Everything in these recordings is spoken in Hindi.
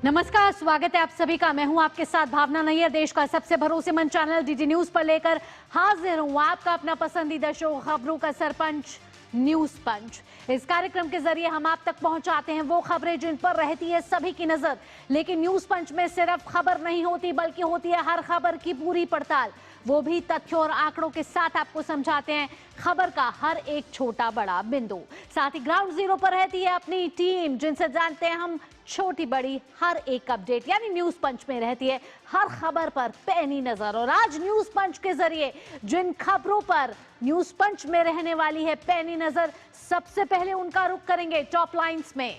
नमस्कार, स्वागत है आप सभी का। मैं हूं आपके साथ भावना नैयर। देश का सबसे भरोसेमंद चैनल डीडी न्यूज पर लेकर हाजिर हूं आपका अपना पसंदीदा शो खबरों का सरपंच न्यूज पंच। इस कार्यक्रम के जरिए हम आप तक पहुंचाते हैं वो खबरें जिन पर रहती है सभी की नजर। लेकिन न्यूज पंच में सिर्फ खबर नहीं होती, बल्कि होती है हर खबर की पूरी पड़ताल, वो भी तथ्यों और आंकड़ों के साथ आपको समझाते हैं खबर का हर एक छोटा बड़ा बिंदु। साथ ही ग्राउंड जीरो पर रहती है अपनी टीम, जिनसे जानते हैं हम छोटी बड़ी हर एक अपडेट। यानी न्यूज पंच में रहती है हर खबर पर पैनी नजर। और आज न्यूज पंच के जरिए जिन खबरों पर न्यूज पंच में रहने वाली है पैनी नजर, सबसे पहले उनका रुख करेंगे टॉप लाइंस में।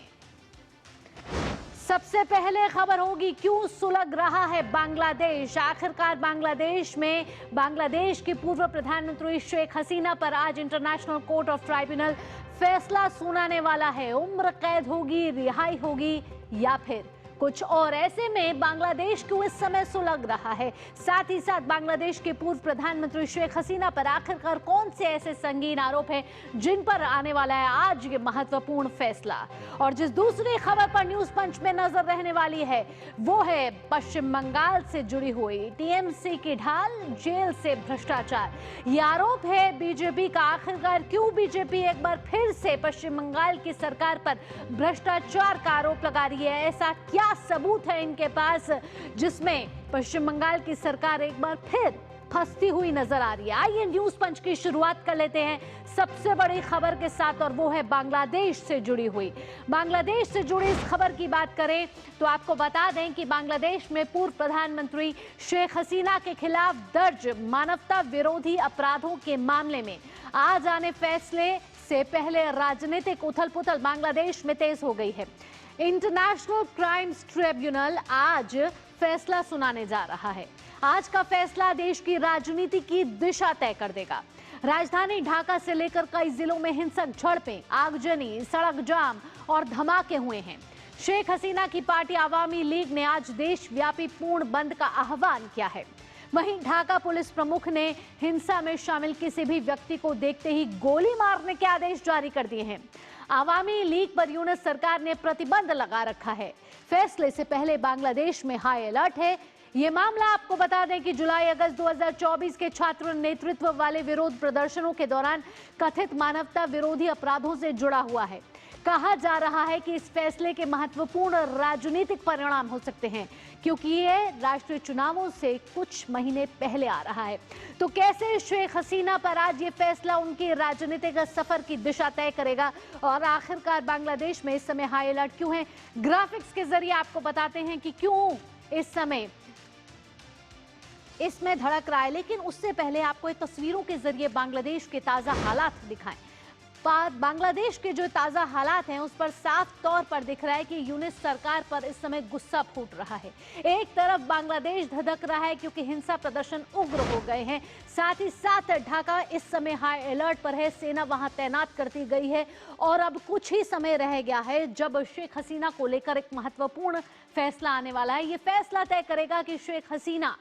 सबसे पहले खबर होगी, क्यों सुलग रहा है बांग्लादेश। आखिरकार बांग्लादेश में बांग्लादेश की पूर्व प्रधानमंत्री शेख हसीना पर आज इंटरनेशनल कोर्ट ऑफ ट्राइब्यूनल फैसला सुनाने वाला है। उम्र कैद होगी, रिहाई होगी या फिर कुछ और। ऐसे में बांग्लादेश क्यों इस समय सुलग रहा है, साथ ही साथ बांग्लादेश के पूर्व प्रधानमंत्री शेख हसीना पर आखिरकार कौन से ऐसे संगीन आरोप हैं जिन पर आने वाला है आज ये महत्वपूर्ण फैसला। और जिस दूसरी खबर पर न्यूज पंच में नजर रहने वाली है वो है पश्चिम बंगाल से जुड़ी हुई टीएमसी की ढाल, जेल से भ्रष्टाचार। ये आरोप है बीजेपी का। आखिरकार क्यों बीजेपी एक बार फिर से पश्चिम बंगाल की सरकार पर भ्रष्टाचार का आरोप लगा रही है? ऐसा क्या सबूत है इनके पास जिसमें पश्चिम बंगाल की सरकार एक बार फिर फंसती हुई नजर आ रही है? आइए न्यूज पंच की शुरुआत कर लेते हैं सबसे बड़ी खबर के साथ, और वो है बांग्लादेश से जुड़ी हुई। बांग्लादेश से जुड़ी इस खबर की बात करें तो आपको बता दें कि बांग्लादेश में पूर्व प्रधानमंत्री शेख हसीना के खिलाफ दर्ज मानवता विरोधी अपराधों के मामले में आज आने फैसले से पहले राजनीतिक उथल पुथल बांग्लादेश में तेज हो गई है। इंटरनेशनल क्राइम्स ट्रिब्यूनल आज फैसला सुनाने जा रहा है। आज का फैसला देश की राजनीति की दिशा तय कर देगा। राजधानी ढाका से लेकर कई जिलों में हिंसक झड़पें, आगजनी, सड़क जाम और धमाके हुए हैं। शेख हसीना की पार्टी आवामी लीग ने आज देशव्यापी पूर्ण बंद का आह्वान किया है। वहीं ढाका पुलिस प्रमुख ने हिंसा में शामिल किसी भी व्यक्ति को देखते ही गोली मारने के आदेश जारी कर दिए हैं। आवामी लीग पर यूनिट सरकार ने प्रतिबंध लगा रखा है। फैसले से पहले बांग्लादेश में हाई अलर्ट है। ये मामला आपको बता दें कि जुलाई अगस्त 2024 के छात्र नेतृत्व वाले विरोध प्रदर्शनों के दौरान कथित मानवता विरोधी अपराधों से जुड़ा हुआ है। कहा जा रहा है कि इस फैसले के महत्वपूर्ण राजनीतिक परिणाम हो सकते हैं, क्योंकि ये राष्ट्रीय चुनावों से कुछ महीने पहले आ रहा है। तो कैसे शेख हसीना पर आज ये फैसला उनकी राजनीतिक सफर की दिशा तय करेगा, और आखिरकार बांग्लादेश में इस समय हाई अलर्ट क्यों है, ग्राफिक्स के जरिए आपको बताते हैं कि क्यों इस समय इसमें धड़क रहा है। लेकिन उससे पहले आपको ये तस्वीरों के जरिए बांग्लादेश के ताजा हालात दिखाएं। बांग्लादेश के जो ताजा हालात हैं उस पर साफ तौर पर दिख रहा है कि यूनिट सरकार पर इस समय गुस्सा फूट रहा है। एक तरफ बांग्लादेश धधक रहा है क्योंकि हिंसा प्रदर्शन उग्र हो गए हैं, साथ ही साथ ढाका इस समय हाई अलर्ट पर है। सेना वहां तैनात कर दी गई है और अब कुछ ही समय रह गया है जब शेख हसीना को लेकर एक महत्वपूर्ण फैसला आने वाला है। ये फैसला तय करेगा कि शेख हसीना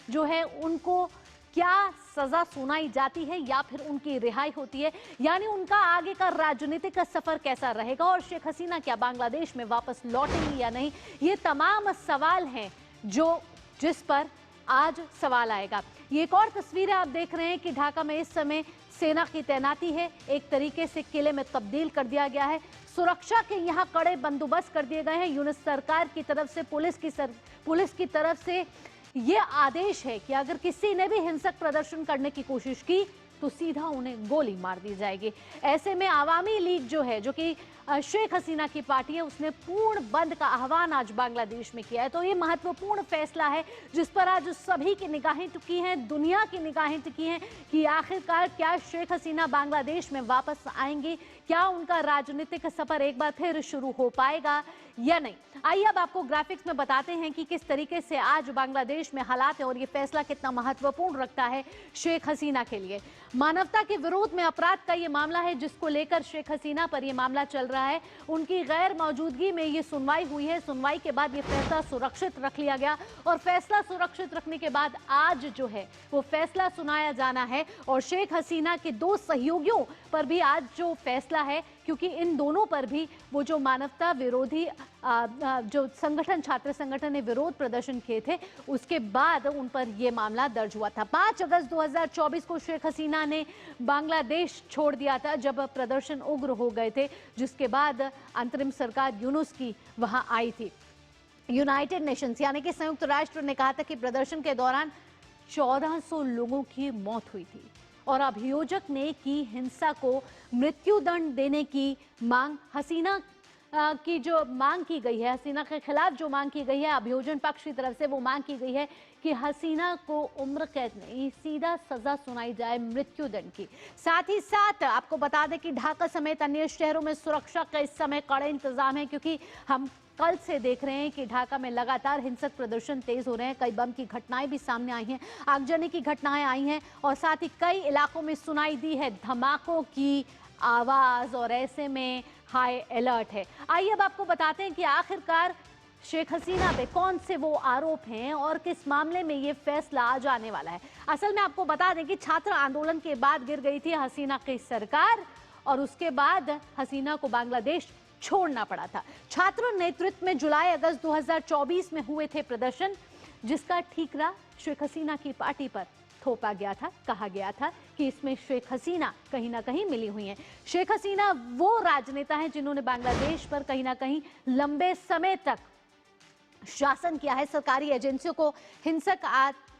जो है उनको क्या सजा सुनाई जाती है या फिर उनकी रिहाई होती है, यानी उनका आगे का राजनीतिक सफर कैसा रहेगा और शेख हसीना क्या बांग्लादेश में वापस लौटेंगी या नहीं। ये तमाम सवाल हैं जिस पर आज सवाल आएगा। ये एक और तस्वीरें आप देख रहे हैं कि ढाका में इस समय सेना की तैनाती है, एक तरीके से किले में तब्दील कर दिया गया है। सुरक्षा के यहाँ कड़े बंदोबस्त कर दिए गए हैं। यूनिट सरकार की तरफ से पुलिस की तरफ से ये आदेश है कि अगर किसी ने भी हिंसक प्रदर्शन करने की कोशिश की तो सीधा उन्हें गोली मार दी जाएगी। ऐसे में आवामी लीग जो है, जो कि शेख हसीना की पार्टी है, उसने पूर्ण बंद का आह्वान आज बांग्लादेश में किया है। तो ये महत्वपूर्ण फैसला है जिस पर आज सभी की निगाहें टिकी हैं, दुनिया की निगाहें टिकी हैं कि आखिरकार क्या शेख हसीना बांग्लादेश में वापस आएंगे, क्या उनका राजनीतिक सफर एक बार फिर शुरू हो पाएगा या नहीं। आइए अब आपको ग्राफिक्स में बताते हैं कि किस तरीके से आज बांग्लादेश में हालात है और ये फैसला कितना महत्वपूर्ण रखता है शेख हसीना के लिए। मानवता के विरोध में अपराध का ये मामला है, जिसको लेकर शेख हसीना पर ये मामला चल रहा है। उनकी गैर मौजूदगी में ये सुनवाई हुई है। सुनवाई के बाद ये फैसला सुरक्षित रख लिया गया और फैसला सुरक्षित रखने के बाद आज जो है वो फैसला सुनाया जाना है। और शेख हसीना के 2 सहयोगियों पर भी आज जो फैसला है, क्योंकि इन दोनों पर भी वो जो मानवता विरोधी जो संगठन, छात्र संगठन ने विरोध प्रदर्शन किए थे, उसके बाद उन पर यह मामला दर्ज हुआ था। 5 अगस्त 2024 को शेख हसीना ने बांग्लादेश छोड़ दिया था, जब प्रदर्शन उग्र हो गए थे, जिसके बाद अंतरिम सरकार यूनुस की वहां आई थी। यूनाइटेड नेशंस यानी कि संयुक्त राष्ट्र ने कहा था कि प्रदर्शन के दौरान 1400 लोगों की मौत हुई थी और अभियोजक ने की हिंसा को मृत्युदंड देने की मांग। हसीना की जो मांग की गई है, हसीना के खिलाफ जो मांग की गई है अभियोजन पक्ष की तरफ से, वो मांग की गई है कि हसीना को उम्र कैद नहीं, सीधा सजा सुनाई जाए मृत्युदंड की। साथ ही साथ आपको बता दें कि ढाका समेत अन्य शहरों में सुरक्षा का इस समय कड़े इंतजाम है, क्योंकि हम कल से देख रहे हैं कि ढाका में लगातार हिंसक प्रदर्शन तेज हो रहे हैं। कई बम की घटनाएं भी सामने आई हैं, आगजनी की घटनाएं आई हैं और साथ ही कई इलाकों में सुनाई दी है धमाकों की आवाज और ऐसे में हाई अलर्ट है। आइए अब आपको बताते हैं कि आखिरकार शेख हसीना पे कौन से वो आरोप हैं और किस मामले में ये फैसला आ जाने वाला है। असल में आपको बता दें कि छात्र आंदोलन के बाद गिर गई थी हसीना की सरकार और उसके बाद हसीना को बांग्लादेश छोड़ना पड़ा था। छात्र नेतृत्व में जुलाई अगस्त 2024 में हुए थे प्रदर्शन, जिसका ठीकरा शेख हसीना की पार्टी पर थोपा गया था। कहा गया था कि इसमें शेख हसीना कहीं ना कहीं मिली हुई हैं। शेख हसीना वो राजनेता हैं जिन्होंने बांग्लादेश पर कहीं ना कहीं लंबे समय तक शासन किया है। सरकारी एजेंसियों को हिंसक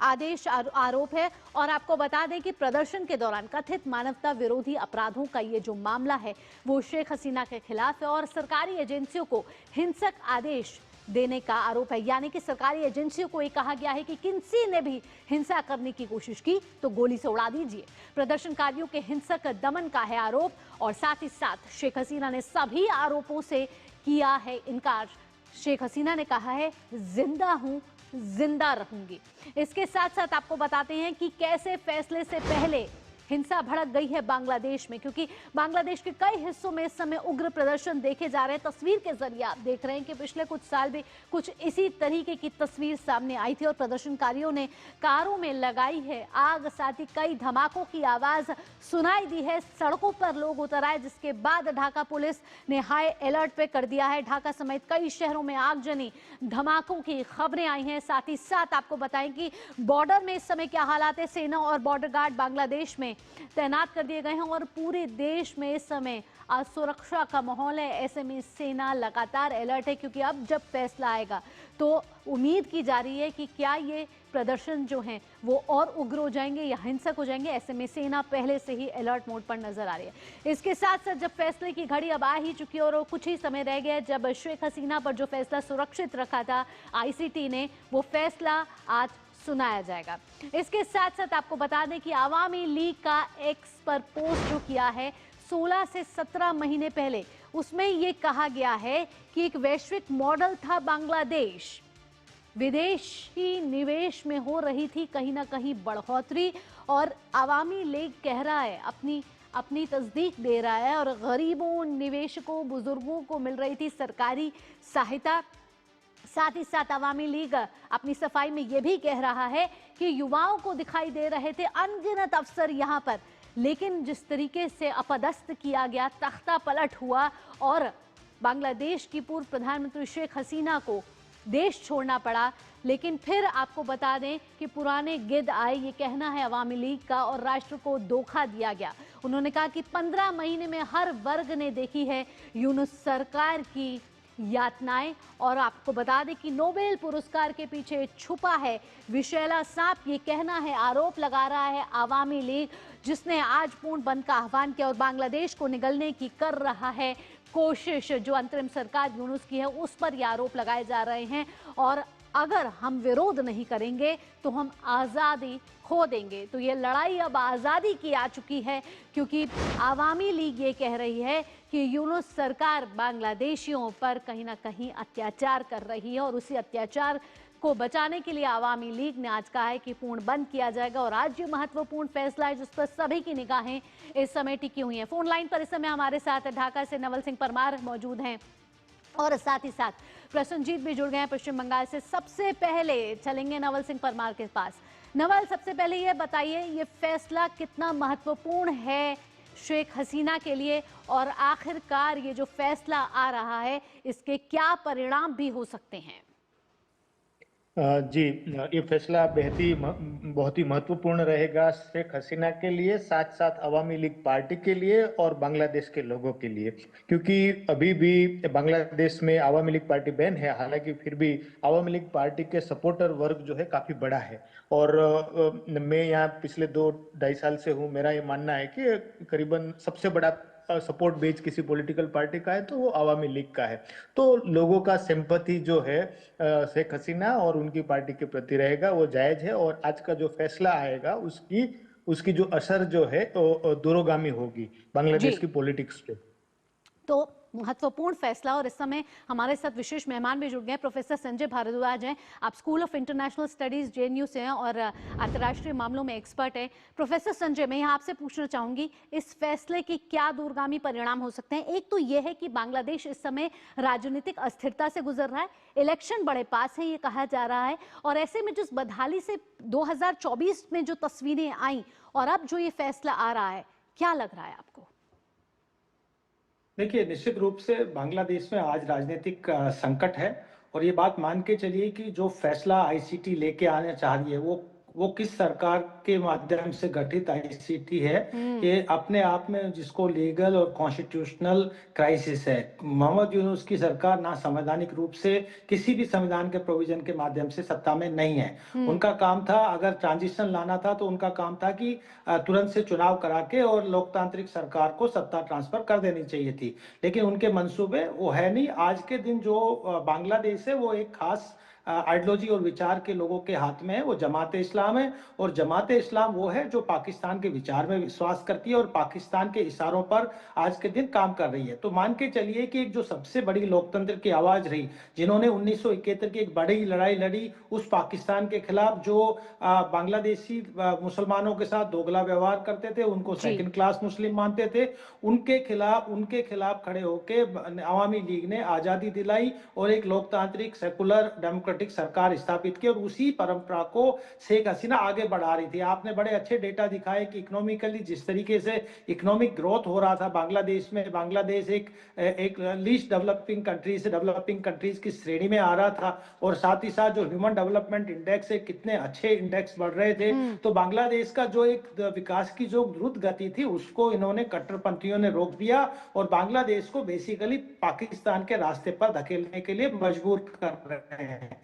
आदेश आरोप है और आपको बता दें कि प्रदर्शन के दौरान कथित मानवता विरोधी अपराधों का ये जो मामला है वो शेख हसीना के खिलाफ है और सरकारी एजेंसियों को हिंसक आदेश देने का आरोप है। यानी कि सरकारी एजेंसियों को ये कहा गया है कि किसी ने भी हिंसा करने की कोशिश की तो गोली से उड़ा दीजिए। प्रदर्शनकारियों के हिंसक दमन का है आरोप और साथ ही साथ शेख हसीना ने सभी आरोपों से किया है इनकार। शेख हसीना ने कहा है जिंदा हूं, जिंदा रहूंगी। इसके साथ साथ आपको बताते हैं कि कैसे फैसले से पहले हिंसा भड़क गई है बांग्लादेश में, क्योंकि बांग्लादेश के कई हिस्सों में इस समय उग्र प्रदर्शन देखे जा रहे हैं। तस्वीर के जरिए आप देख रहे हैं कि पिछले कुछ साल भी कुछ इसी तरीके की तस्वीर सामने आई थी और प्रदर्शनकारियों ने कारों में लगाई है आग, साथ ही कई धमाकों की आवाज सुनाई दी है, सड़कों पर लोग उतर आए, जिसके बाद ढाका पुलिस ने हाई अलर्ट पे कर दिया है। ढाका समेत कई शहरों में आगजनी, धमाकों की खबरें आई हैं। साथ ही साथ आपको बताएं कि बॉर्डर में इस समय क्या हालात है। सेना और बॉर्डर गार्ड बांग्लादेश में तैनात कर दिए गए हैं और पूरे देश में इस समय सुरक्षा का माहौल है। ऐसे में सेना लगातार अलर्ट है, क्योंकि अब जब फैसला आएगा तो उम्मीद की जा रही है कि क्या ये प्रदर्शन जो हैं वो और उग्र हो जाएंगे या हिंसक हो जाएंगे। ऐसे में सेना पहले से ही अलर्ट मोड पर नजर आ रही है। इसके साथ साथ जब फैसले की घड़ी अब आ ही चुकी है और कुछ ही समय रह गया, जब शेख हसीना पर जो फैसला सुरक्षित रखा था आईसीटी ने, वो फैसला आज सुनाया जाएगा। इसके साथ साथ आपको बता दें कि आवामी लीग का एक्स पर पोस्ट जो किया है 16 से 17 महीने पहले, उसमें ये कहा गया है कि एक वैश्विक मॉडल था बांग्लादेश, विदेशी निवेश में हो रही थी कहीं ना कहीं बढ़ोतरी और आवामी लीग कह रहा है, अपनी तस्दीक दे रहा है और गरीबों, निवेशकों, बुजुर्गों को मिल रही थी सरकारी सहायता। साथ ही साथ आवामी लीग अपनी सफाई में यह भी कह रहा है कि युवाओं को दिखाई दे रहे थे अनगिनत अफसर यहाँ पर, लेकिन जिस तरीके से अपदस्थ किया गया, तख्ता पलट हुआ और बांग्लादेश की पूर्व प्रधानमंत्री शेख हसीना को देश छोड़ना पड़ा। लेकिन फिर आपको बता दें कि पुराने गिद्ध आए, ये कहना है अवामी लीग का, और राष्ट्र को धोखा दिया गया। उन्होंने कहा कि 15 महीने में हर वर्ग ने देखी है यूनुस सरकार की यातनाएं और आपको बता दें कि नोबेल पुरस्कार के पीछे छुपा है विशैला सांप, ये कहना है, आरोप लगा रहा है आवामी लीग, जिसने आज पूर्ण बंद का आह्वान किया और बांग्लादेश को निगलने की कर रहा है कोशिश। जो अंतरिम सरकार यूनुस की है उस पर ये आरोप लगाए जा रहे हैं और अगर हम विरोध नहीं करेंगे तो हम आज़ादी खो देंगे। तो ये लड़ाई अब आज़ादी की आ चुकी है, क्योंकि आवामी लीग ये कह रही है कि यूनुस सरकार बांग्लादेशियों पर कहीं ना कहीं अत्याचार कर रही है और उसी अत्याचार को बचाने के लिए आवामी लीग ने आज कहा है कि पूर्ण बंद किया जाएगा और आज ये महत्वपूर्ण फैसला है जिस पर सभी की निगाहें इस समय टिकी हुई हैं। फोन लाइन पर इस समय हमारे साथ ढाका से नवल सिंह परमार मौजूद हैं और साथ ही साथ प्रसन्नजीत भी जुड़ गए हैं पश्चिम बंगाल से। सबसे पहले चलेंगे नवल सिंह परमार के पास। नवल, सबसे पहले ये बताइए, ये फैसला कितना महत्वपूर्ण है शेख हसीना के लिए और आखिरकार ये जो फैसला आ रहा है इसके क्या परिणाम भी हो सकते हैं? जी, ये फैसला बहुत ही महत्वपूर्ण रहेगा शेख हसीना के लिए, साथ साथ अवामी लीग पार्टी के लिए और बांग्लादेश के लोगों के लिए, क्योंकि अभी भी बांग्लादेश में अवामी लीग पार्टी बैन है। हालांकि फिर भी अवामी लीग पार्टी के सपोर्टर वर्ग जो है काफी बड़ा है और मैं यहाँ पिछले 2-2.5 साल से हूँ। मेरा ये मानना है कि करीबन सबसे बड़ा सपोर्ट बेस किसी पॉलिटिकल पार्टी का है तो वो अवामी लीग का है। तो लोगों का सिंपैथी जो है शेख हसीना और उनकी पार्टी के प्रति रहेगा, वो जायज है। और आज का जो फैसला आएगा उसकी उसकी जो असर जो है वो दूरगामी होगी बांग्लादेश की पॉलिटिक्स पे। तो महत्वपूर्ण फैसला, और इस समय हमारे साथ विशेष मेहमान भी जुड़ गए हैं। प्रोफेसर संजय भारद्वाज हैं, आप school of international studies JNU से हैं और अंतर्राष्ट्रीय मामलों में एक्सपर्ट हैं। प्रोफेसर संजय, मैं यहाँ आपसे पूछना चाहूंगी, इस फैसले के क्या दूरगामी परिणाम हो सकते हैं? एक तो यह है कि बांग्लादेश इस समय राजनीतिक अस्थिरता से गुजर रहा है, इलेक्शन बड़े पास है ये कहा जा रहा है, और ऐसे में जिस बदहाली से 2024 में जो तस्वीरें आई और अब जो ये फैसला आ रहा है, क्या लग रहा है आपको? देखिए, निश्चित रूप से बांग्लादेश में आज राजनीतिक संकट है और ये बात मान के चलिए कि जो फैसला आईसीटी लेके आना चाह रही है वो किस सरकार के माध्यम से गठित आईसीटी है, ये अपने आप में जिसको लीगल और कॉन्स्टिट्यूशनल क्राइसिस है। मोहम्मद यूनुस की सरकार ना संवैधानिक रूप से किसी भी संविधान के प्रोविजन के माध्यम से सत्ता में नहीं है। उनका काम था, अगर ट्रांजिशन लाना था तो उनका काम था कि तुरंत से चुनाव करा के और लोकतांत्रिक सरकार को सत्ता ट्रांसफर कर देनी चाहिए थी, लेकिन उनके मंसूबे वो है नहीं। आज के दिन जो बांग्लादेश है वो एक खास आइडियोलॉजी और विचार के लोगों के हाथ में है, वो जमात इस्लाम है। और जमात इस्लाम वो है जो पाकिस्तान के विचार में विश्वास करती है और पाकिस्तान के इशारों पर आज के दिन काम कर रही है। तो मान के चलिए कि एक जो सबसे बड़ी लोकतंत्र की आवाज रही, जिन्होंने 1971 की एक बड़ी लड़ाई लड़ी उस पाकिस्तान के खिलाफ जो बांग्लादेशी मुसलमानों के साथ दोगला व्यवहार करते थे, उनको सेकंड क्लास मुस्लिम मानते थे, उनके खिलाफ खड़े होकर अवामी लीग ने आजादी दिलाई और एक लोकतांत्रिक सेकुलर डेमोक्रेटिक सरकार स्थापित की और उसी परंपरा को शेख हसीना आगे बढ़ा रही थी। आपने बड़े अच्छे डेटा दिखाए कि इकोनॉमिकली जिस तरीके से इकोनॉमिक ग्रोथ हो रहा था बांग्लादेश में, बांग्लादेश एक लीस्ट डेवलपिंग कंट्री से डेवलपिंग कंट्रीज की श्रेणी में आ रहा था और साथ ही साथ जो ह्यूमन डेवलपमेंट इंडेक्स है, कितने अच्छे इंडेक्स बढ़ रहे थे। तो बांग्लादेश का जो एक विकास की जो द्रुत गति थी उसको इन्होंने कट्टरपंथियों ने रोक दिया और बांग्लादेश को बेसिकली पाकिस्तान के रास्ते पर धकेलने के लिए मजबूर कर रहे हैं।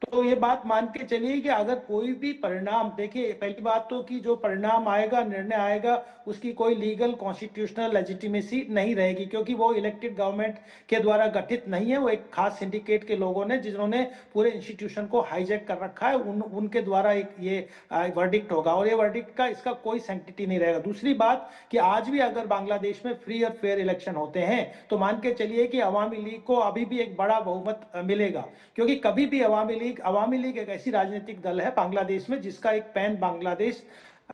तो ये बात मान के चलिए कि अगर कोई भी परिणाम, देखिए पहली बात तो कि जो परिणाम आएगा, निर्णय आएगा, उसकी कोई लीगल कॉन्स्टिट्यूशनल लेजिटिमेसी नहीं रहेगी, क्योंकि वो इलेक्टेड गवर्नमेंट के द्वारा गठित नहीं है। वो एक खास सिंडिकेट के लोगों ने, जिन्होंने पूरे इंस्टीट्यूशन को हाईजैक कर रखा है, उनके द्वारा एक ये वर्डिक्ट होगा और ये वर्डिक्ट का इसका कोई सैंक्टिटी नहीं रहेगा। दूसरी बात कि आज भी अगर बांग्लादेश में फ्री और फेयर इलेक्शन होते हैं तो मान के चलिए कि अवामी लीग को अभी भी एक बड़ा बहुमत मिलेगा, क्योंकि कभी भी अवामी लीग एक ऐसी राजनीतिक दल है बांग्लादेश में जिसका एक पैन बांग्लादेश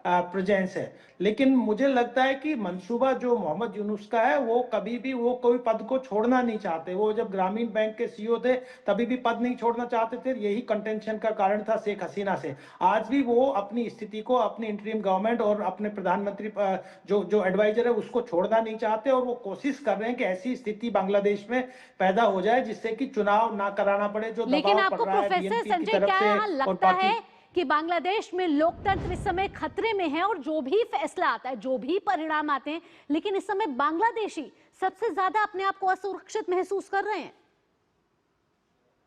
प्रेजेंस है। लेकिन मुझे लगता है कि मंसूबा जो मोहम्मद यूनुस का है वो कभी भी वो कोई पद को छोड़ना नहीं चाहते। वो जब ग्रामीण बैंक के सीईओ थे तभी भी पद नहीं छोड़ना चाहते थे, यही कंटेंशन का कारण था शेख हसीना से। आज भी वो अपनी स्थिति को, अपनी इंटरिम गवर्नमेंट और अपने प्रधानमंत्री जो एडवाइजर है उसको छोड़ना नहीं चाहते और वो कोशिश कर रहे हैं कि ऐसी स्थिति बांग्लादेश में पैदा हो जाए जिससे कि चुनाव ना कराना पड़े, जो दबाव पड़ रहा है बीएनपी की तरफ से और बाकी कि बांग्लादेश में लोकतंत्र इस समय खतरे में है और जो भी फैसला आता है, जो भी परिणाम आते हैं, लेकिन इस समय बांग्लादेशी सबसे ज्यादा अपने आप को असुरक्षित महसूस कर रहे हैं।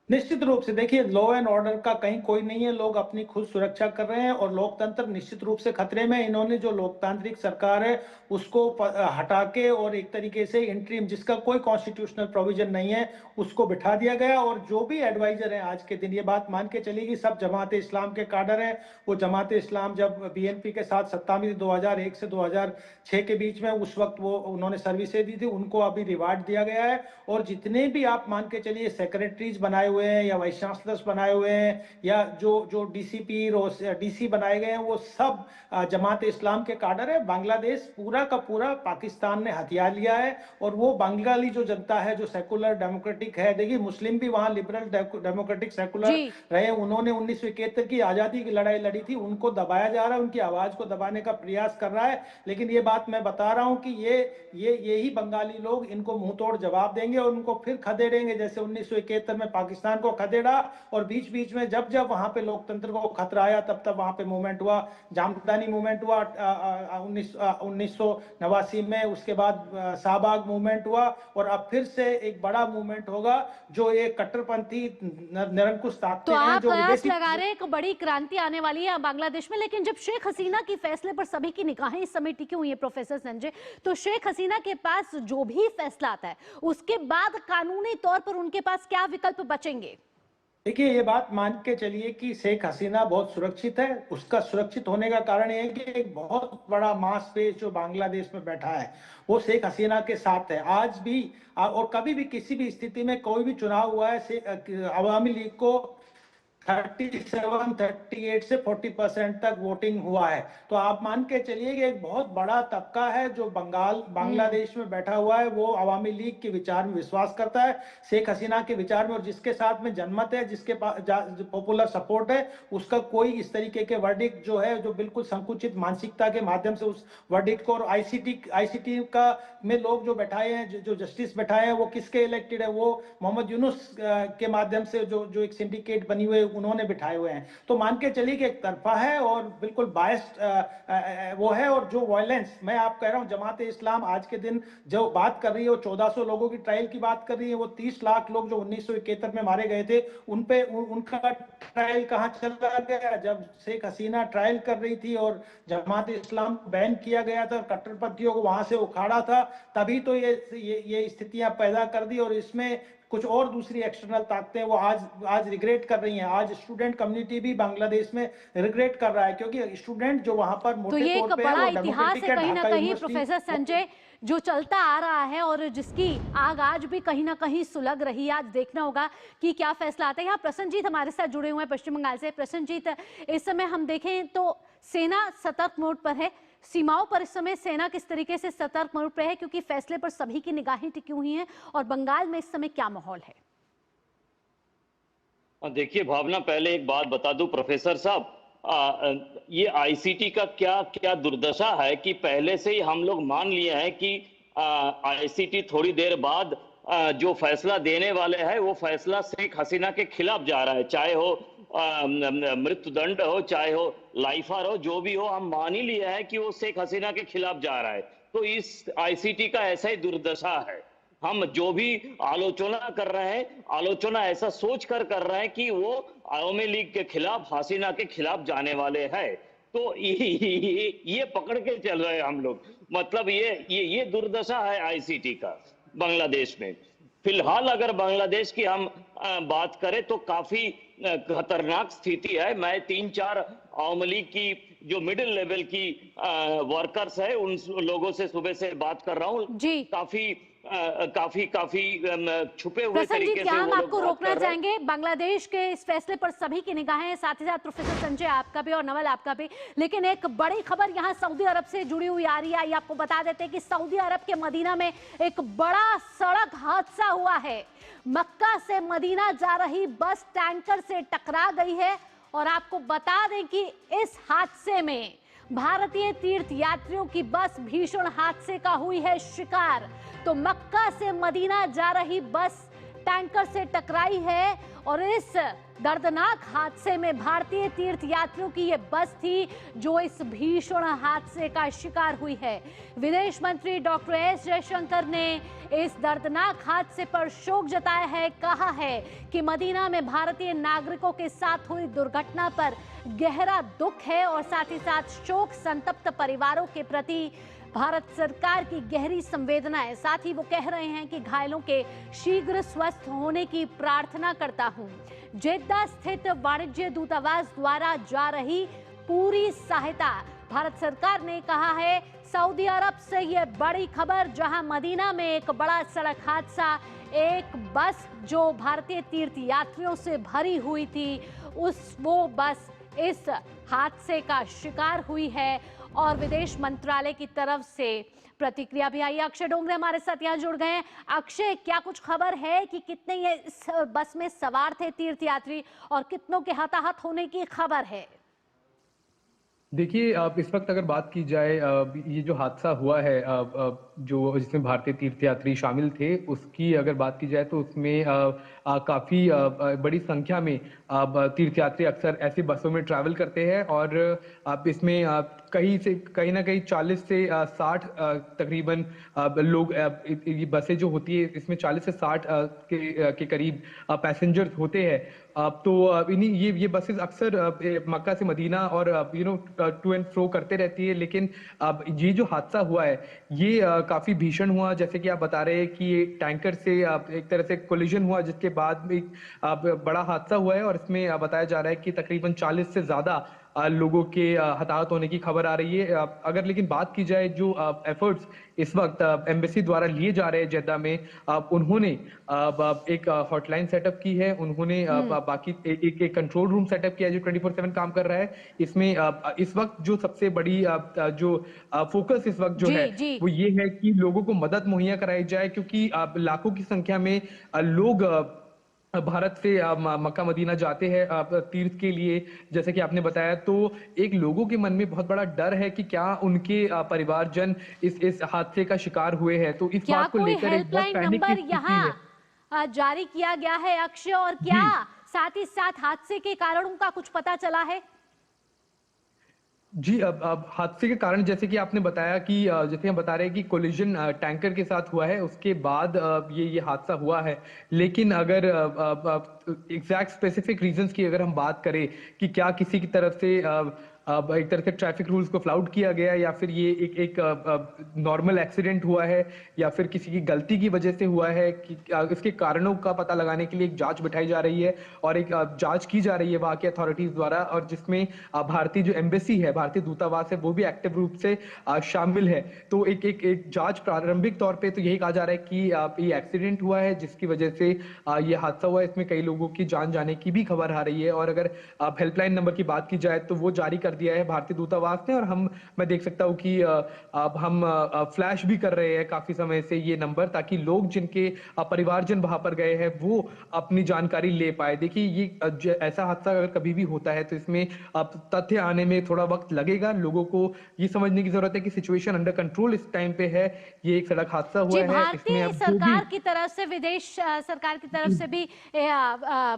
निश्चित रूप से देखिए, लॉ एंड ऑर्डर का कहीं कोई नहीं है, लोग अपनी खुद सुरक्षा कर रहे हैं और लोकतंत्र निश्चित रूप से खतरे में। इन्होंने जो लोकतांत्रिक सरकार है उसको हटा के और एक तरीके से इंटरिम, जिसका कोई कॉन्स्टिट्यूशनल प्रोविजन नहीं है, उसको बिठा दिया गया। और जो भी एडवाइजर है आज के दिन, ये बात मान के चलेगी, सब जमात इस्लाम के काडर है। वो जमात इस्लाम जब बीएनपी के साथ सत्ता में 2001 से 2006 के बीच में, उस वक्त वो उन्होंने सर्विसेज दी थी, उनको अभी रिवार्ड दिया गया है। और जितने भी आप मान के चलिए सेक्रेटरीज बनाए हुए हुए हैं या वाइस चांसलर्स बनाए हुए हैं या जो डीसीपी डीसी बनाए गए हैं, वो सब जमात इस्लाम के काडर है। बांग्लादेश पूरा का पूरा पाकिस्तान ने हथियार लिया है और वो बंगाली जो जनता है जो सेकुलर डेमोक्रेटिक है, देखिए मुस्लिम भी वहां लिबरल डेमोक्रेटिक सेकुलर रहे, उन्होंने 1971 की आजादी की लड़ाई लड़ी थी, उनको दबाया जा रहा है, उनकी आवाज को दबाने का प्रयास कर रहा है। लेकिन ये बात मैं बता रहा हूं कि यही बंगाली लोग इनको मुंह तोड़ जवाब देंगे और उनको फिर खदेड़ेंगे, जैसे 1971 में पाकिस्तान को खदेड़ा। और बीच बीच में जब जब वहां पे लोकतंत्र को खतरा आया तब तब वहां पे मूवमेंट हुआ, जामदानी मूवमेंट हुआ 1989 में, उसके बाद शाहबाग मूवमेंट हुआ और अब फिर से एक बड़ा मूवमेंट होगा जो एक कट्टरपंथी निरंकुश ताकतें तो हैं आप जो कयास लगा रहे हैं एक बड़ी क्रांति आने वाली है बांग्लादेश में। लेकिन जब शेख हसीना के फैसले पर सभी की निगाहें इस समय टिकी हुई है प्रोफेसर संजय, तो शेख हसीना के पास जो भी फैसला आता है उसके बाद कानूनी तौर पर उनके पास क्या विकल्प बचेंगे? देखिए, ये बात मान के चलिए कि शेख हसीना बहुत सुरक्षित है। उसका सुरक्षित होने का कारण ये है कि एक बहुत बड़ा मांसपेश जो बांग्लादेश में बैठा है वो शेख हसीना के साथ है आज भी, और कभी भी किसी भी स्थिति में कोई भी चुनाव हुआ है अवामी लीग को 38 से 40% तक वोटिंग हुआ है। तो आप मान के चलिए कि एक बहुत बड़ा तबका है जो बांग्लादेश में बैठा हुआ है, वो अवामी लीग के विचार में विश्वास करता है, शेख हसीना के विचार में, और जिसके साथ में जनमत है, जिसके पास पॉपुलर सपोर्ट है, उसका कोई इस तरीके के वर्डिक्ट जो है जो बिल्कुल संकुचित मानसिकता के माध्यम से उस वर्डिक्ट को, और आईसीटी का में लोग जो बैठाए हैं, जो जस्टिस बैठाए हैं, वो किसके इलेक्टेड है, वो मोहम्मद यूनुस के माध्यम से जो एक सिंडिकेट बनी हुई उन्होंने बिठाए हुए हैं। तो मान के चलिए कि एक तरफा है और बिल्कुल बायस्ड वो है। और जो वायलेंस मैं आप कह रहा हूं, जमात इस्लाम आज के दिन जो बात कर रही है वो 1400 लोगों की ट्रायल की बात कर रही है, वो 30 लाख लोग जो 1971 में मारे गए थे उन पे उनका ट्रायल कहां चला गया? जब शेख हसीना ट्रायल कर रही थी और जमात इस्लाम को बैन किया गया था, कट्टरपंथियों को वहां से उखाड़ा था, तभी तो ये स्थितियां पैदा कर दी। और इसमें कुछ और दूसरी एक्सटर्नल ताकतें वो आज रिग्रेट कर रही हैं। आज स्टूडेंट कम्युनिटी भी बांग्लादेश में रिग्रेट कर रहा है, क्योंकि स्टूडेंट जो वहां पर मोटे तो ये एक तौर पे बड़ा इतिहास है कहीं ना कहीं प्रोफेसर संजय, जो चलता आ रहा है और जिसकी आग आज भी कहीं ना कहीं सुलग रही है। आज देखना होगा कि क्या फैसला आता है। यहाँ प्रसन्नजीत हमारे साथ जुड़े हुए हैं पश्चिम बंगाल से। प्रसन्नजीत, इस समय हम देखें तो सेना सतर्क मोड पर है, सीमाओं पर इस समय सेना किस तरीके से सतर्क मोड पर है, क्योंकि फैसले पर सभी की निगाहें टिकी हुई हैं, और बंगाल में इस समय क्या माहौल है? देखिए भावना, पहले एक बात बता दूं प्रोफेसर साहब, ये आईसीटी का क्या क्या दुर्दशा है कि पहले से ही हम लोग मान लिए हैं कि आईसीटी थोड़ी देर बाद जो फैसला देने वाले हैं वो फैसला शेख हसीना के खिलाफ जा रहा है, चाहे हो मृत्युदंड हो, चाहे हो लाइफर हो, जो भी हो, हम मान ही लिए हैं कि वो शेख हसीना के खिलाफ जा रहा है। तो इस आईसीटी का ऐसा ही दुर्दशा है। हम जो भी आलोचना कर रहे हैं, आलोचना ऐसा सोच कर रहे हैं कि वो आवामी लीग के खिलाफ, हसीना के खिलाफ जाने वाले हैं। तो ये पकड़ के चल रहे हैं हम लोग। मतलब ये दुर्दशा है आईसीटी का बांग्लादेश में। फिलहाल अगर बांग्लादेश की हम बात करें तो काफी खतरनाक स्थिति है। मैं 3-4 आवामी लीग की जो मिडिल लेवल की वर्कर्स है उन लोगों से सुबह से बात कर रहा हूँ जी। काफी छुपे हुए तरीके से हम आपको रोकना चाहेंगे। बांग्लादेश के इस फैसले पर सभी की निगाहें हैं, साथ ही साथ प्रोफेसर संजय आपका भी और नवल आपका भी। लेकिन एक बड़ी खबर यहाँ सऊदी अरब से जुड़ी हुई आ रही है। ये आपको बता देते हैं कि सऊदी अरब के मदीना में एक बड़ा सड़क हादसा हुआ है। मक्का से मदीना जा रही बस टैंकर से टकरा गई है, और आपको बता दें कि इस हादसे में भारतीय तीर्थ यात्रियों की बस भीषण हादसे का हुई है शिकार। तो मक्का से मदीना जा रही बस टैंकर से टकराई है, और इस दर्दनाक हादसे में भारतीय तीर्थ यात्रियों की यह बस थी जो इस भीषण हादसे का शिकार हुई है। विदेश मंत्री डॉक्टर एस जयशंकर ने इस दर्दनाक हादसे पर शोक जताया है। कहा है कि मदीना में भारतीय नागरिकों के साथ हुई दुर्घटना पर गहरा दुख है, और साथ ही साथ शोक संतप्त परिवारों के प्रति भारत सरकार की गहरी संवेदना है। साथ ही वो कह रहे हैं कि घायलों के शीघ्र स्वस्थ होने की प्रार्थना करता हूं। जेद्दा स्थित वाणिज्य दूतावास द्वारा जा रही पूरी सहायता भारत सरकार ने कहा है सऊदी अरब से ये बड़ी खबर, जहां मदीना में एक बड़ा सड़क हादसा, एक बस जो भारतीय तीर्थ यात्रियों से भरी हुई थी वो बस इस हादसे का शिकार हुई है और विदेश मंत्रालय की तरफ से प्रतिक्रिया भी आई। अक्षय डोंगरे हमारे साथ यहाँ जुड़ गए हैं। अक्षय, क्या कुछ खबर है कि कितने ये इस बस में सवार थे तीर्थयात्री और कितनों के हताहत होने की खबर है? देखिए, इस वक्त अगर बात की जाए, ये जो हादसा हुआ है जो जिसमें भारतीय तीर्थयात्री शामिल थे, उसकी अगर बात की जाए तो उसमें काफ़ी बड़ी संख्या में तीर्थयात्री अक्सर ऐसी बसों में ट्रैवल करते हैं और इसमें कहीं ना कहीं 40 से 60 तकरीबन लोग, ये बसें जो होती है इसमें 40 से 60 के करीब पैसेंजर्स होते हैं। तो इन्हीं ये बसेस अक्सर मक्का से मदीना और टू एंड फ्रो करते रहती है। लेकिन अब ये जो हादसा हुआ है ये काफ़ी भीषण हुआ, जैसे कि आप बता रहे हैं कि ये टैंकर से एक तरह से कोलिजन हुआ, जिसके बाद एक बड़ा हादसा हुआ है और इसमें बताया जा रहा है कि तकरीबन 40 से ज़्यादा लोगों के हताहत होने की खबर आ रही है। अगर लेकिन बात की जाए जो एफर्ट्स इस वक्त एम्बेसी द्वारा लिए जा रहे हैं जेद्दा में, उन्होंने एक हॉटलाइन सेटअप की है, उन्होंने बाकी एक कंट्रोल रूम सेटअप किया है जो 24/7 काम कर रहा है। इसमें इस वक्त जो सबसे बड़ी जो फोकस इस वक्त जो है वो ये है कि लोगों को मदद मुहैया कराई जाए, क्योंकि लाखों की संख्या में लोग भारत से मक्का मदीना जाते हैं तीर्थ के लिए, जैसे कि आपने बताया। तो एक लोगों के मन में बहुत बड़ा डर है कि क्या उनके परिवारजन इस हादसे का शिकार हुए हैं। तो इस बात को लेकर एक बहुत पैनिक की स्थिति है। जारी किया गया है अक्षय, और क्या साथ ही साथ हादसे के कारणों का कुछ पता चला है? जी, अब हादसे के कारण जैसे कि आपने बताया कि जैसे हम बता रहे हैं कि कोलिजन टैंकर के साथ हुआ है, उसके बाद ये हादसा हुआ है। लेकिन अगर एग्जैक्ट स्पेसिफिक रीजंस की अगर हम बात करें कि क्या किसी की तरफ से एक तरह से ट्रैफिक रूल्स को फ्लाउट किया गया या फिर ये एक नॉर्मल एक्सीडेंट हुआ है या फिर किसी की गलती की वजह से हुआ है, कि इसके कारणों का पता लगाने के लिए एक जांच बिठाई जा रही है और एक जांच की जा रही है वहाँ के अथॉरिटीज द्वारा, और जिसमें भारतीय जो एम्बेसी है, भारतीय दूतावास है, वो भी एक्टिव रूप से शामिल है। तो एक जांच प्रारंभिक तौर पर तो यही कहा जा रहा है कि ये एक्सीडेंट हुआ है जिसकी वजह से ये हादसा हुआ है। इसमें कई लोगों की जान जाने की भी खबर आ रही है, और अगर हेल्पलाइन नंबर की बात की जाए तो वो जारी कर दिया है भारतीय दूतावास ने, और मैं देख सकता हूं कि हम फ्लैश भी कर रहे हैं काफी समय से ये नंबर, ताकि लोग जिनके परिवारजन वहां पर गए हैं वो अपनी जानकारी ले पाए। देखिए, ये ऐसा हादसा अगर कभी भी होता है तो इसमें तथ्य आने में थोड़ा वक्त लगेगा। लोगों को ये समझने की जरूरत है कि सिचुएशन अंडर कंट्रोल इस टाइम पे है। ये एक सड़क हादसा हुआ है। भारतीय सरकार की तरफ से, विदेश सरकार की तरफ से भी,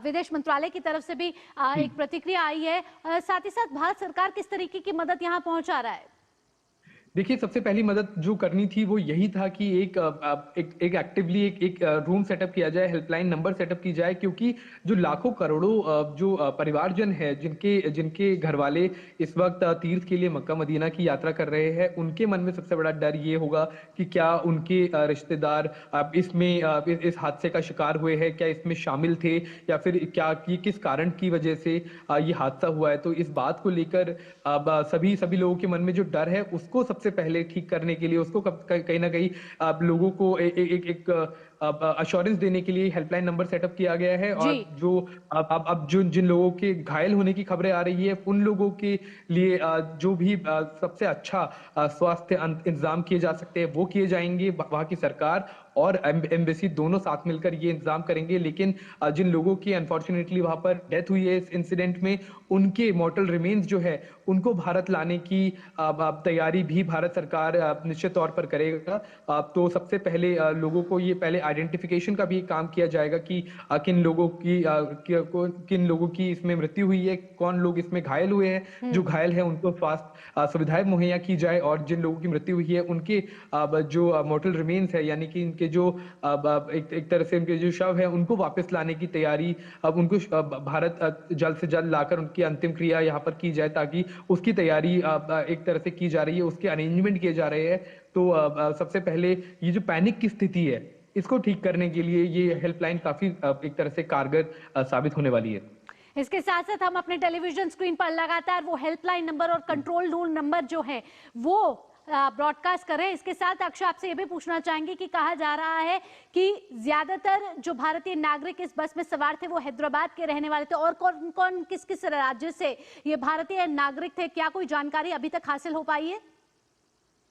विदेश मंत्रालय की तरफ से भी एक प्रतिक्रिया आई है। साथ ही साथ भारत सरकार किस तरीके की मदद यहां पहुंचा रहा है? देखिए, सबसे पहली मदद जो करनी थी वो यही था कि एक एक्टिवली एक रूम सेटअप किया जाए, हेल्पलाइन नंबर सेटअप की जाए, क्योंकि जो लाखों करोड़ों जो परिवारजन है जिनके घर वाले इस वक्त तीर्थ के लिए मक्का मदीना की यात्रा कर रहे हैं, उनके मन में सबसे बड़ा डर ये होगा कि क्या उनके रिश्तेदार इसमें इस हादसे का शिकार हुए हैं, क्या इसमें शामिल थे, या फिर क्या किस कारण की वजह से ये हादसा हुआ है। तो इस बात को लेकर सभी लोगों के मन में जो डर है उसको सबसे पहले ठीक करने के लिए, उसको कहीं ना कहीं आप लोगों को एक अश्योरेंस देने के लिए हेल्पलाइन नंबर सेटअप किया गया है। और जो अब जिन लोगों के घायल होने की खबरें आ रही है, उन लोगों के लिए जो भी सबसे अच्छा स्वास्थ्य इंतजाम किए जा सकते हैं वो किए जाएंगे। वहाँ की सरकार और एम्बेसी दोनों साथ मिलकर ये इंतजाम करेंगे। लेकिन जिन लोगों की अनफॉर्चुनेटली वहां पर डेथ हुई है इस इंसिडेंट में, उनके मॉर्टल रिमेन्स जो है उनको भारत लाने की तैयारी भी भारत सरकार निश्चित तौर पर करेगा। तो सबसे पहले लोगों को ये पहले आइडेंटिफिकेशन का भी काम किया जाएगा कि किन लोगों की इसमें मृत्यु हुई है, कौन लोग इसमें घायल हुए हैं। जो घायल है उनको स्वास्थ्य सुविधाएं मुहैया की जाए, और जिन लोगों की मृत्यु हुई है उनके जो मॉर्टल रिमेन्स है, यानी कि इनके जो एक तरह से उनके जो शव है उनको वापस लाने की तैयारी अब उनको भारत जल्द से जल्द लाकर उनकी अंतिम क्रिया यहाँ पर की जाए, ताकि उसकी तैयारी एक तरह से की जा रही है, उसके अरेंजमेंट किए जा रहे हैं। तो सबसे पहले ये जो पैनिक की स्थिति है इसको ठीक करने के लिए ये हेल्पलाइन काफी एक तरह से कारगर साबित होने वाली है। इसके साथ साथ हम अपने टेलीविजन स्क्रीन पर लगातार वो हेल्पलाइन नंबर और कंट्रोल रूम नंबर जो है वो ब्रॉडकास्ट कर रहे हैं। इसके साथ अक्षय आपसे ये भी पूछना चाहेंगे कि कहा जा रहा है कि ज्यादातर जो भारतीय नागरिक इस बस में सवार थे वो हैदराबाद के रहने वाले थे, और कौन कौन किस किस राज्य से ये भारतीय नागरिक थे, क्या कोई जानकारी अभी तक हासिल हो पाई है?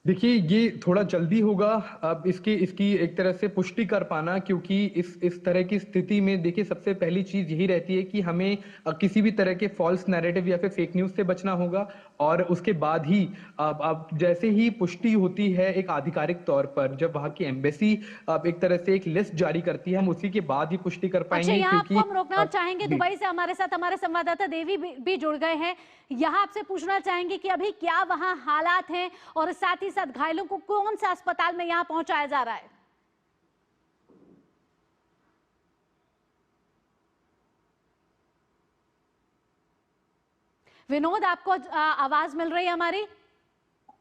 देखिए, ये थोड़ा जल्दी होगा अब इसकी एक तरह से पुष्टि कर पाना, क्योंकि इस तरह की स्थिति में देखिए सबसे पहली चीज यही रहती है कि हमें किसी भी तरह के फॉल्स नैरेटिव या फिर फेक न्यूज से बचना होगा, और उसके बाद ही अब जैसे ही पुष्टि होती है एक आधिकारिक तौर पर, जब वहां की एम्बेसी एक तरह से एक लिस्ट जारी करती है, हम उसी के बाद ही पुष्टि कर अच्छा, पाएंगे। यहाँ क्योंकि आपको हम रोकना चाहेंगे, दुबई से हमारे साथ हमारे संवाददाता देवी भी जुड़ गए हैं। यहाँ आपसे पूछना चाहेंगे कि अभी क्या वहाँ हालात हैं, और साथ ही साथ घायलों को कौन सा अस्पताल में यहाँ पहुंचाया जा रहा है? विनोद, आपको आवाज मिल रही है हमारी?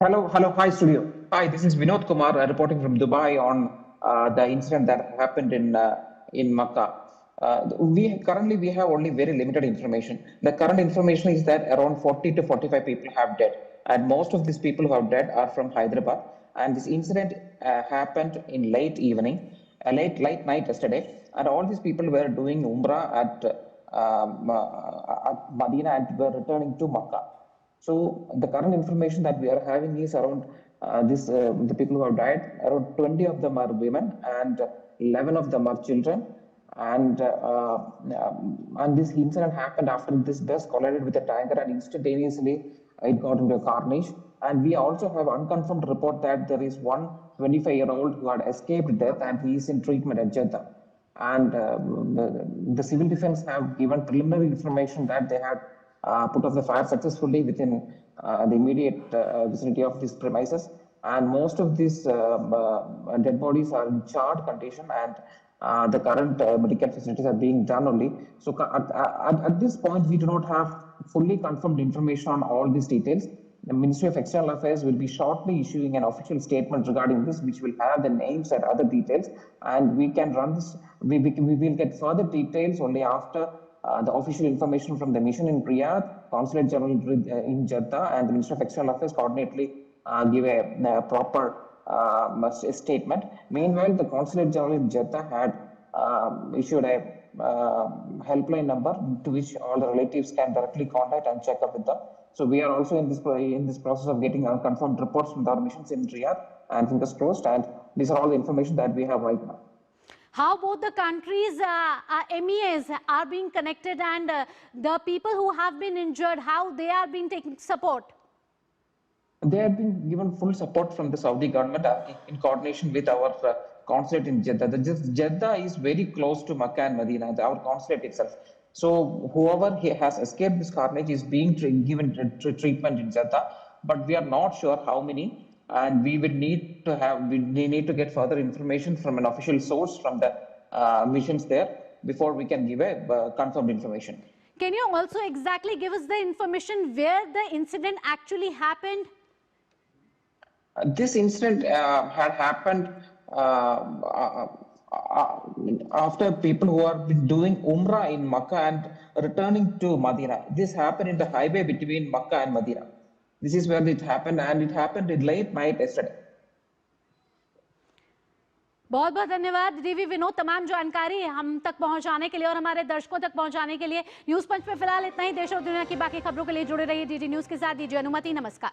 Hello, hi studio. Hi, this is Vinod Kumar reporting from Dubai on the incident that happened in Makkah. We have only very limited information. The current information is that around 40 to 45 people have died, and most of these people who have died are from Hyderabad. And this incident happened in late evening, late night yesterday, and all these people were doing Umrah at Medina and were returning to Makkah. So the current information that we are having is around the people who have died, around 20 of them are women and 11 of them are children. And this incident happened after this bus collided with a tanker, and instantaneously it got into a carnage. And we also have unconfirmed report that there is one 25-year-old who had escaped death and he is in treatment at Jeddah. And the civil defense have given preliminary information that they had put off the fire successfully within the immediate vicinity of these premises. And most of these dead bodies are in charred condition, and the current medical facilities are being done only. So at this point, we do not have fully confirmed information on all these details. The Ministry of External Affairs will be shortly issuing an official statement regarding this, which will have the names and other details, and we can run this. We will get further details only after the official information from the mission in Riyadh, Consulate General in Jeddah, and the Ministry of External Affairs coordinately give a proper statement. Meanwhile, the Consulate General in Jeddah had issued a helpline number to which all the relatives can directly contact and check up with them. So we are also in this process of getting confirmed reports from our missions in Riyadh, and fingers crossed. And these are all the information that we have right now. How both the countries' MEAs are being connected, and the people who have been injured, how they are being taking support? They have been given full support from the Saudi government in coordination with our consulate in Jeddah. Jeddah is very close to Makkah and Medina, our consulate itself. So whoever has escaped this carnage is being given treatment in Jeddah, but we are not sure how many. And we would need to get further information from an official source from the missions there before we can give a confirmed information. Can you also exactly give us the information where the incident actually happened? This incident had happened after people who are doing Umrah in Makkah and returning to Medina. This happened in the highway between Makkah and Medina. This is where it happened, and it happened in late night yesterday. बहुत बहुत धन्यवाद देवी विनोद, तमाम जानकारी हम तक पहुंचाने के लिए और हमारे दर्शकों तक पहुंचाने के लिए। न्यूज पंच पे फिलहाल इतना ही। देश और दुनिया की बाकी खबरों के लिए जुड़े रहिए डीडी न्यूज के साथ। दीजिए अनुमति, नमस्कार।